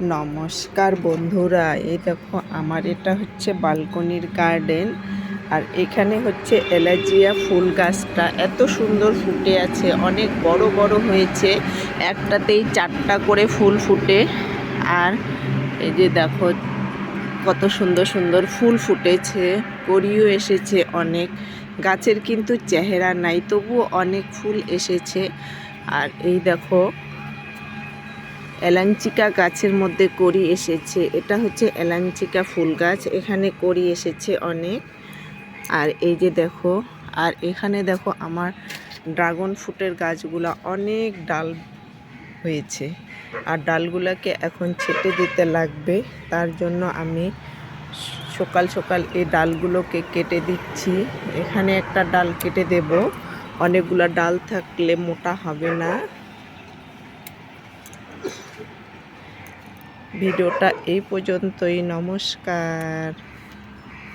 নমস্কার বন্ধুরা, এই দেখো আমার এটা হচ্ছে বালকনির গার্ডেন। আর এখানে হচ্ছে এলাজিয়া ফুল গাছটা এত সুন্দর ফুটে আছে, অনেক বড় বড় হয়েছে, একটাতেই 4টা করে ফুল ফুটে। আর এই যে দেখো কত সুন্দর সুন্দর ফুল ফুটেছে, কড়িও এসেছে অনেক। গাছের কিন্তু চেহারা নাই, তবুও অনেক ফুল এসেছে। আর এই দেখো এলাঞ্চিকা গাছের মধ্যে কড়ি এসেছে, এটা হচ্ছে এলাঞ্চিকা ফুল গাছ, এখানে কড়ি এসেছে অনেক। আর এই যে দেখো, আর এখানে দেখো আমার ড্রাগন ফ্রুটের গাছগুলা অনেক ডাল হয়েছে, আর ডালগুলাকে এখন ছেটে দিতে লাগবে। তার জন্য আমি সকাল সকাল এই ডালগুলোকে কেটে দিচ্ছি। এখানে একটা ডাল কেটে দেব, অনেকগুলো ডাল থাকলে মোটা হবে না। ভিডিওটা এই পর্যন্তই। নমস্কার।